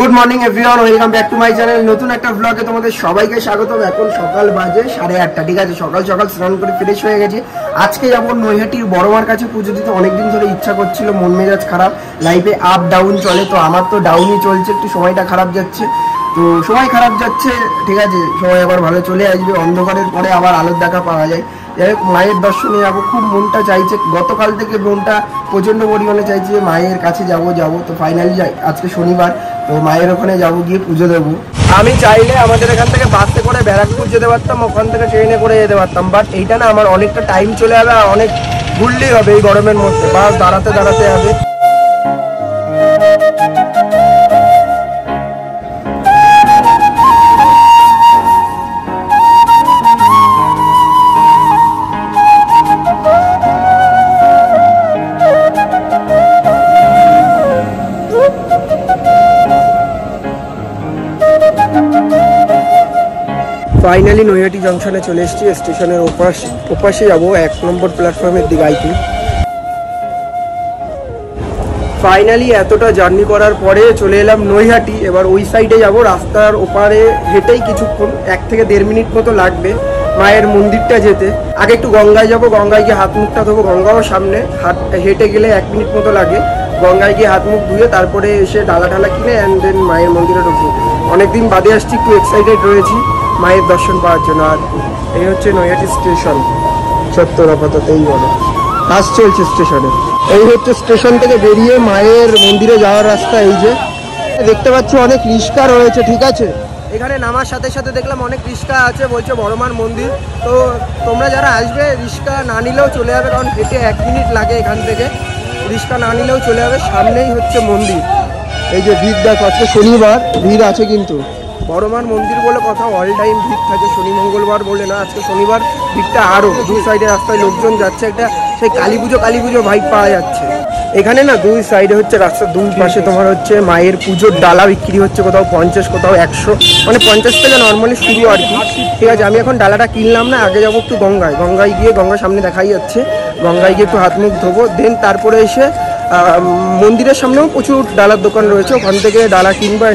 Good morning everyone, welcome back to my channel. নতুন একটা ব্লগে তোমাদের সবাইকে স্বাগতম। এখন সকাল বাজে 8:30, ঠিক আছে। সকাল সকাল স্নান করে ফ্রেশ হয়ে গেছি। আজকে যাবো নৈহাটির বড়মার কাছে পুজো দিতে। অনেকদিন ধরে ইচ্ছা করছিল, মন মেজাজ খারাপ, লাইফে আপ ডাউন চলে, তো আমার তো ডাউনই চলছে, একটু সময়টা খারাপ যাচ্ছে। তো সময় খারাপ যাচ্ছে, ঠিক আছে, সময় আবার ভালো চলে আসবে। অন্ধকারের পরে আবার আলোর দেখা পাওয়া যায়। যাই হোক, মায়ের দর্শনে যাবো, খুব মনটা চাইছে, গতকাল থেকে মনটা প্রচণ্ড পরিমাণে চাইছে মায়ের কাছে যাবো। তো ফাইনালি যাই, আজকে শনিবার, তো মায়ের ওখানে যাবো, গিয়ে পুজো দেবো। আমি চাইলে আমাদের এখান থেকে বাসে করে ব্যারাকপুর যেতে পারতাম, ওখান থেকে ট্রেনে করে যেতে পারতাম, বাট এইটা না, আমার অনেকটা টাইম চলে যাবে, আর অনেক ঘুরলেই হবে এই গরমের মধ্যে, বাস দাঁড়াতে দাঁড়াতে যাবে। ফাইনালি নৈহাটি জংশনে চলে এসেছি। স্টেশনের ওপাশে যাবো, 1 নম্বর প্ল্যাটফর্মের দিকে আইটি। ফাইনালি এতটা জার্নি করার পরে চলে এলাম নৈহাটি। এবার ওই সাইডে যাব, রাস্তার ওপারে হেঁটেই কিছুক্ষণ 1 থেকে 1.5 মিনিট মতো লাগবে মায়ের মন্দিরটা যেতে। আগে একটু গঙ্গায় যাব, গঙ্গায় গিয়ে হাত মুখটা ধোবো, গঙ্গাও সামনে, হেঁটে গেলে 1 মিনিট মতো লাগে। গঙ্গায় গিয়ে হাত মুখ ধুয়ে তারপরে এসে ডালা কিনে অ্যান্ড দেন মায়ের মন্দিরে ঢুকবো। অনেকদিন বাদে আসছি, একটু এক্সাইটেড রয়েছি মায়ের দর্শন পাওয়ার জন্য। আর এই হচ্ছে নৈহাটি স্টেশন চত্বর, আপাতত এই বলে কাজ চলছে স্টেশনে। এই হচ্ছে স্টেশন থেকে বেরিয়ে মায়ের মন্দিরে যাওয়ার রাস্তা। এই যে দেখতে পাচ্ছি অনেক রিক্সা রয়েছে, ঠিক আছে। এখানে নামার সাথে সাথে দেখলাম অনেক রিক্সা আছে, বলছে বড়মার মন্দির। তো তোমরা যারা আসবে, রিক্সা না নিলেও চলে যাবে, কারণ হেঁটে 1 মিনিট লাগে এখান থেকে। রিক্সা না নিলেও চলে যাবে, সামনেই হচ্ছে মন্দির। এই যে ভিড় দেখো, আজকে শনিবার, ভিড় আছে কিন্তু। বড়মার মন্দির বলে কথা, অল টাইম ভিড় থাকে, শনি মঙ্গলবার বলে না। আজকে শনিবার ভিড়টা আরও, দুই সাইডে রাস্তায় লোকজন যাচ্ছে, একটা সেই কালী পুজো ভাইব পাওয়া যাচ্ছে এখানে না। দুই সাইডে হচ্ছে রাস্তার দুই পাশে তোমার হচ্ছে মায়ের পুজোর ডালা বিক্রি হচ্ছে, কোথাও 50, কোথাও 100, মানে 50 থেকে নর্মালি শুরু আর কি, ঠিক আছে। আমি এখন ডালাটা কিনলাম না, আগে যাবো একটু গঙ্গায় গিয়ে, গঙ্গার সামনে দেখাই যাচ্ছে, গঙ্গায় গিয়ে একটু হাত মুখ ধোবো, দেন তারপরে এসে মন্দিরের সামনেও প্রচুর ডালার দোকান রয়েছে, ওখান থেকে ডালা কিনবো,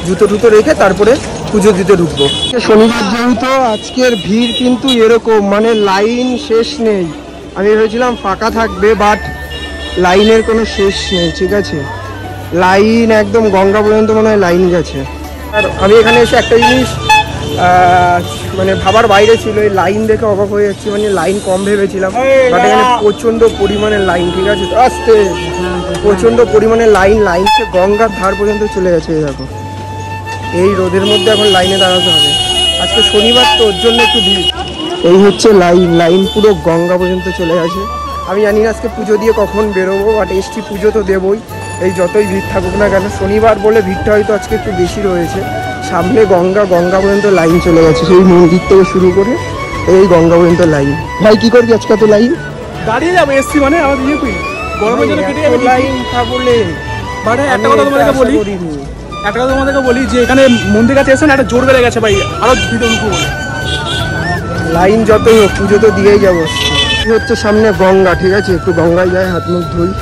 জুতো রেখে তারপরে পুজো দিতে ঢুকবো। শনিবার যেহেতু আজকের ভিড় কিন্তু এরকম, মানে লাইন শেষ নেই। আমি ভেবেছিলাম ফাঁকা থাকবে, বাট লাইনের কোনো শেষ নেই, ঠিক আছে। লাইন একদম গঙ্গা পর্যন্ত মনে হয় লাইন গেছে। আর আমি এখানে এসে একটা জিনিস মানে ভাবার বাইরে ছিল, এই লাইন দেখে অবাক হয়ে যাচ্ছি। মানে লাইন কম ভেবেছিলাম, বাট এখানে প্রচণ্ড পরিমাণে লাইন, ঠিক আছে। আসতে প্রচণ্ড পরিমাণে লাইন সে গঙ্গার ধার পর্যন্ত চলে গেছে। দেখো, এই রোদের মধ্যে এখন লাইনে দাঁড়াতে হবে। আজকে শনিবার তো, ওর জন্য একটু ভিড়। এই হচ্ছে লাইন পুরো গঙ্গা পর্যন্ত চলে গেছে। আমি জানি না আজকে পুজো দিয়ে কখন বেরোবো, বাট এসছি, পুজো তো দেবই, এই যতই ভিড় থাকুক না কেন। শনিবার বলে ভিড়টা হয়তো আজকে একটু বেশি রয়েছে। সামনে গঙ্গা পর্যন্ত লাইন চলে গেছে, সেই মন্দির থেকে শুরু করে এই গঙ্গা পর্যন্ত লাইন। ভাই কি করবি আজকে তো লাইন? দাঁড়িয়ে যাবো, এসছি মানে আমার ইয়ে করি, গরমের জন্য কেটে যাবে লাইন বলে। মানে একটা কথা তোমাদেরকে বলি যে এখানে মন্দির কাছে এসে না, একটা জোর বেড়ে গেছে ভাই, আরো ভিতরে ঢুকবো। লাইন যতই হোক, পুজো তো দিয়েই যাবো। হচ্ছে সামনে গঙ্গা, ঠিক আছে, একটু গঙ্গায় যায়, হাত মুখ ধুই।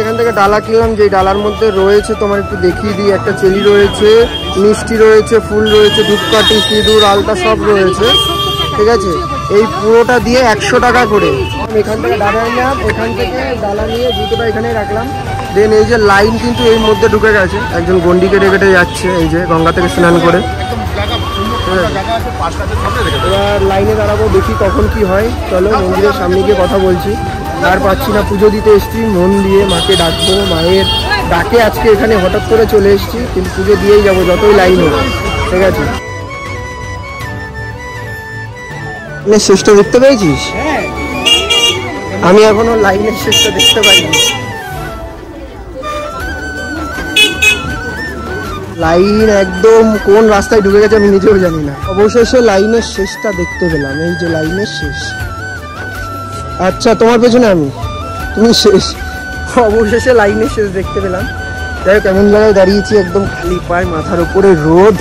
এখান থেকে ডালা কিনলাম, যে ডালার মধ্যে রয়েছে তোমার একটু দেখিয়ে দিই, একটা চেলি রয়েছে, মিষ্টি রয়েছে, ফুল রয়েছে, ধূপকাঠি, সিঁদুর, আলতা সব রয়েছে, ঠিক আছে। এই পুরোটা দিয়ে 100 টাকা করে। আমি এখান থেকে ডালা নিলাম, এখান থেকে ডালা নিয়ে জুতোটা এখানে রাখলাম। দেন এই যে লাইন কিন্তু এর মধ্যে ঢুকে গেছে, একজন গন্ডি কেটে যাচ্ছে, এই যে গঙ্গা থেকে স্নান করে। এবার লাইনে দাঁড়াবো, দেখি কখন কি হয়। চলো মন্দিরের সামনে গিয়ে কথা বলছি। আর পাচ্ছি না, পুজো দিতে এসেছি মন দিয়ে, মাকে ডাকবো, মায়ের ডাকে আজকে এখানে হঠাৎ করে চলে এসেছি, কিন্তু পুজো দিয়েই যাবো যতই লাইন হোক, ঠিক আছে। শেষটা দেখতে পেয়েছিস? আমি এখনো লাইনের শেষটা দেখতে পাইনি। লাইন একদম কোন রাস্তায় ঢুকে গেছে আমি নিজেও জানি না। অবশেষে লাইনের শেষটা দেখতে পেলাম, এই যে লাইনের শেষ। আচ্ছা, তোমার পেছনে আমি, তুমি শেষ। অবশেষে লাইনের শেষ দেখতে পেলাম। যাই হোক, কেমন জায়গায় দাঁড়িয়েছি, একদম খালি পায়ে, মাথার উপরে রোদ,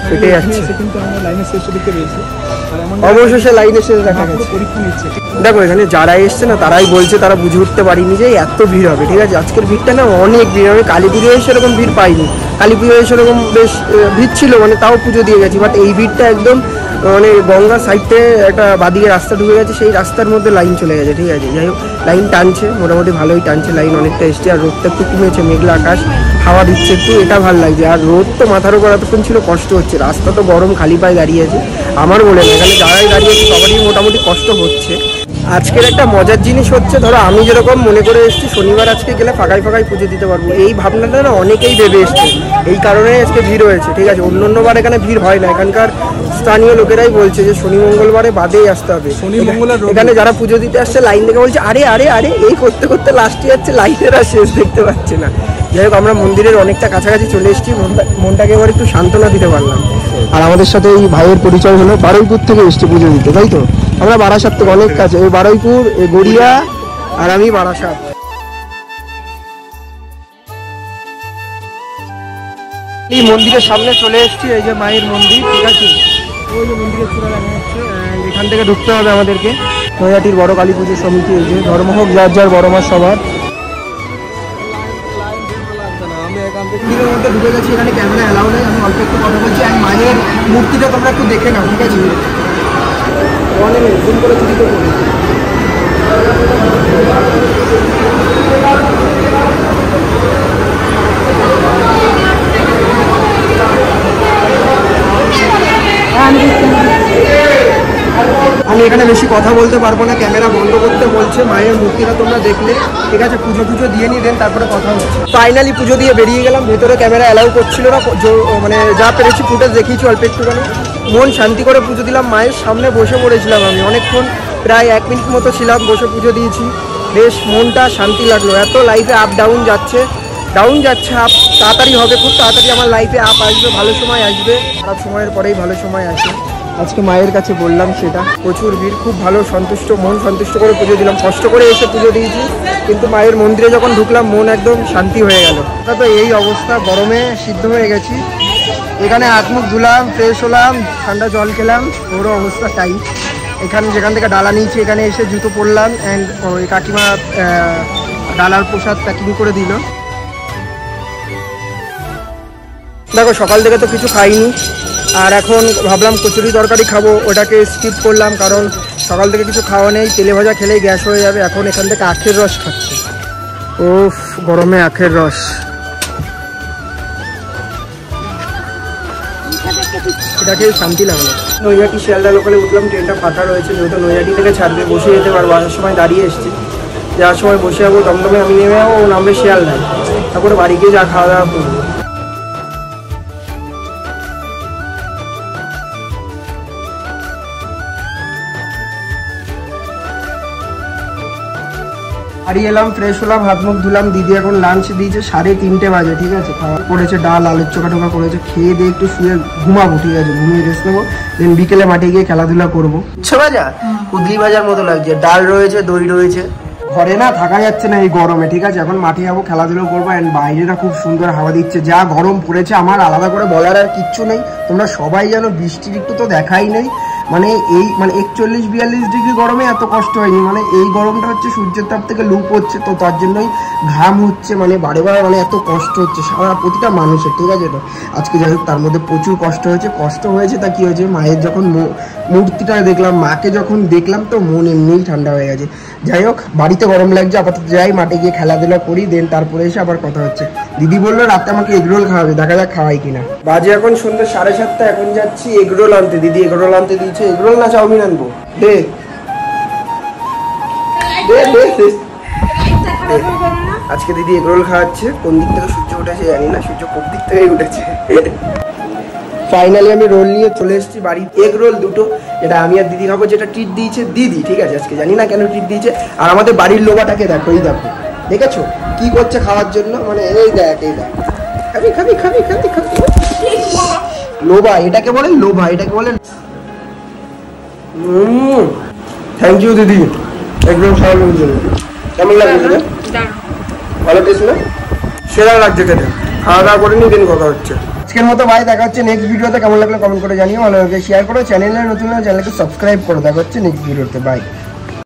হেঁটে যাচ্ছি। কিন্তু আমরা লাইনের শেষটা দেখতে পেয়েছি, অবশেষে লাইনের শেষ দেখা গেছে। পরীক্ষা নিচ্ছে। দেখো এখানে যারা এসছে না তারাই বলছে তারা বুঝে উঠতে পারিনি যে এত ভিড় হবে। ঠিক আছে, আজকের ভিড়টা না অনেক ভিড় হবে। কালী পুজোয় সেরকম ভিড় পাইনি, কালী পুজোয় সেরকম বেশ ভিড় ছিল, মানে তাও পুজো দিয়ে গেছি। বাট এই ভিড়টা একদম মানে গঙ্গার সাইডে একটা বাদিকে রাস্তা ঢুকে গেছে, সেই রাস্তার মধ্যে লাইন চলে গেছে। ঠিক আছে, যাই হোক লাইন টানছে, মোটামুটি ভালোই টানছে লাইন, অনেকটা এসছে। আর রোদটা একটু কমেছে, মেঘলা আকাশ, হাওয়া দিচ্ছে একটু, এটা ভালো লাগছে। আর রোদ তো মাথার উপর এতক্ষণ ছিল, কষ্ট হচ্ছে। রাস্তা তো গরম, খালি পায়ে দাঁড়িয়ে আছে। আমার বলে না, এখানে যারাই দাঁড়িয়ে আছে সবারই মোটামুটি কষ্ট হচ্ছে। আজকের একটা মজার জিনিস হচ্ছে, ধরো আমি যেরকম মনে করে এসেছি শনিবার আজকে গেলে ফাঁকায় ফাঁকায় পুজো দিতে পারবো, এই ভাবনাটা না অনেকেই ভেবে এসছে। এই কারণে আজকে ভিড় হয়েছে। ঠিক আছে, অন্যান্যবার এখানে ভিড় হয় না। এখানকার স্থানীয় লোকেরাই বলছে যে শনি মঙ্গলবারে বাদেই আসতে হবে। শনি মঙ্গলবার এখানে যারা পুজো দিতে আসছে লাইন দেখে বলছে আরে আরে আরে, এই করতে করতে লাস্টে যাচ্ছে, লাইনের আর শেষ দেখতে পাচ্ছে না। যাই হোক, আমরা মন্দিরের অনেকটা কাছাকাছি চলে এসেছি, মনটাকে এবার একটু সান্ত্বনা দিতে পারলাম। আর আমাদের সাথে এই ভাইয়ের পরিচয় হলো, বারুইপুর থেকে এসছে পুজো দিতে, তাই তো? আমরা বারাসাত থেকে অনেক কাছে, এই বারুইপুর, এই গড়িয়া, আর আমি বারাসাত। এই মন্দিরের সামনে চলে এসেছি, এই যে মায়ের মন্দির। ঠিক আছে, ওই যে মন্দিরের চূড়া দেখা যাচ্ছে, এখান থেকে ঢুকতে হবে আমাদেরকে। নৈহাটির বড় কালী পুজো সমিতি, এই যে ধর্ম হোক যার যার, বড় মাস সবার। মন্দিরের মধ্যে ঢুকে গেছি, এখানে ক্যামেরা অ্যালাউ নেই, আমি অল্প একটু কথা বলছি। আর মায়ের মূর্তিটা তোমরা একটু দেখে নাও, ঠিক আছে? অনেক জুম করে চুরি করবো। আমি এখানে বেশি কথা বলতে পারবো না, ক্যামেরা বন্ধ করতে বলছে। মায়ের মূর্তিটা তোমরা দেখলে, ঠিক আছে? পুজো টুজো দিয়ে নিয়ে দেন, তারপরে কথা হচ্ছে। ফাইনালি পুজো দিয়ে বেরিয়ে গেলাম, ভেতরে ক্যামেরা অ্যালাউ করছিল না, মানে যা পেরেছি ফুটেজ দেখিয়েছি অল্প একটুখানি। মন শান্তি করে পুজো দিলাম, মায়ের সামনে বসে পড়েছিলাম আমি অনেকক্ষণ, প্রায় 1 মিনিট মতো ছিলাম, বসে পুজো দিয়েছি। বেশ মনটা শান্তি লাগলো। এত লাইফে আপ ডাউন যাচ্ছে, আপ তাড়াতাড়ি হবে, খুব তাড়াতাড়ি আমার লাইফে আপ আসবে, ভালো সময় আসবে। খারাপ সময়ের পরেই ভালো সময় আসে। আজকে মায়ের কাছে বললাম সেটা, প্রচুর ভিড়, খুব ভালো, সন্তুষ্ট, মন সন্তুষ্ট করে পুজো দিলাম। কষ্ট করে এসে পুজো দিয়েছি, কিন্তু মায়ের মন্দিরে যখন ঢুকলাম মন একদম শান্তি হয়ে গেল। তো এই অবস্থা, গরমে সিদ্ধ হয়ে গেছি। এখানে হাত মুখ ধুলাম, ফ্রেশ হলাম, ঠান্ডা জল খেলাম, ওরও অবস্থা টাইট। এখানে যেখান থেকে ডালা নিয়েছি এখানে এসে জুতো পরলাম, অ্যান্ড ওই কাকিমা ডালার প্রসাদ প্যাকিং করে দিল। দেখো সকাল থেকে তো কিছু খাইনি, আর এখন ভাবলাম কচুরি তরকারি খাবো, ওটাকে স্কিপ করলাম কারণ সকাল থেকে কিছু খাওয়া নেই, তেলে ভাজা খেলেই গ্যাস হয়ে যাবে। এখন এখান থেকে আখের রস খাচ্ছি, উফ গরমে আখের রস। এটাকে শান্তি লাগলো। নৈহাটি শিয়ালদা লোকালে উঠলাম, ট্রেনটা ফাঁকা রয়েছে, যেহেতু নৈহাটি থেকে ছাড়বে, বসে যেতে পারবো। আসার সময় দাঁড়িয়ে এসেছি, যাওয়ার সময় বসে যাবো দমদমে, আমি নেমে যাবো, ও নামবে শিয়ালদায়, তারপরে বাড়ি গিয়ে যা খাওয়া দাওয়া করবো। বাড়ি এলাম, ফ্রেশ হলাম, হাত মুখ ধুলাম। দিদি এখন লাঞ্চ দিয়েছে, 3:30 বাজে। ঠিক আছে, খাওয়া করেছে, ডাল আলুর চোখা টোকা করেছে, খেয়ে দিয়ে একটু শুয়ে ঘুমাবো। ঠিক আছে, ঘুমিয়ে রেস্ট নেবো, দেন বিকেলে মাঠে গিয়ে খেলাধুলা করবো। ভাজা কুদলি ভাজার মতো লাগছে, ডাল রয়েছে, দই রয়েছে। ঘরে না থাকা যাচ্ছে না এই গরমে। ঠিক আছে, এখন মাঠে যাবো, খেলাধুলো করবো। অ্যান্ড বাইরেটা খুব সুন্দর হাওয়া দিচ্ছে, যা গরম পড়েছে আমার আলাদা করে বলার আর কিচ্ছু নেই। তোমরা সবাই জানো, বৃষ্টির একটু তো দেখাই নেই। মানে এই 41-42 ডিগ্রি গরমে এত কষ্ট হয়নি। মানে এই গরমটা হচ্ছে সূর্যের তাপ থেকে লুপ হচ্ছে, তো তার জন্যই ঘাম হচ্ছে, মানে বারে বারে মানে এত কষ্ট হচ্ছে সারা প্রতিটা মানুষের। ঠিক আছে, তো আজকে যাই হোক তার মধ্যে প্রচুর কষ্ট হয়েছে। তা কি হয়েছে, মায়ের যখন মূর্তিটা দেখলাম, মাকে যখন দেখলাম, তো মন এমনিই ঠান্ডা হয়ে গেছে। যাই হোক, বাড়িতে গরম লাগছে, আপাতত যাই, মাঠে গিয়ে খেলাধুলা করি, দেন তারপরে এসে আবার কথা হচ্ছে। দিদি বললো রাতে আমাকে এগরোল খাওয়াবে, দেখা যাক খাওয়াই কিনা। বাজে এখন সন্ধ্যে 7:30, এখন যাচ্ছি এগরোল আনতে। দিদি এগরোল আনতে দিয়েছে, এগরোল না চাউমিন আনবো? দে আজকে দিদি এগরোল খাওয়াচ্ছে। কোন দিক থেকে সূর্য উঠেছে জানি না, সূর্য কোন দিক থেকেই উঠেছে। ফাইনালি আমি রোল নিয়ে চলে এসেছি বাড়ি, এগ রোল 2টো, যেটা আমি আর দিদি খাবো, যেটা ট্রিট দিয়েছে দিদি। ঠিক আছে, আজকে জানি না কেন ট্রিট দিয়েছে। আর আমাদের বাড়ির লোবাটাকে দেখো, এই দেখো, দেখেছো কি করছে খাওয়ার জন্য, মানে এই দেখ খাবি। লোভা, এটাকে বলে লোভা, এটাকে বলে। থ্যাংক ইউ দিদি এগ রোল খাওয়ানোর জন্য। কেমন লাগছে তোদের? ভালো টেস্ট না? সেরা লাগছে খেতে। খাওয়া দাওয়া করে নিয়ে দিন কথা হচ্ছে। আজকের মতো ভাই, দেখা হচ্ছে নেক্সট ভিডিওতে। কেমন লাগলো কমেন্ট করে জানিও, ভালো লাগলে শেয়ার করো, চ্যানেলে নতুন হলে চ্যানেলকে সাবস্ক্রাইব করো। দেখা হচ্ছে নেক্সট ভিডিওতে, বাই।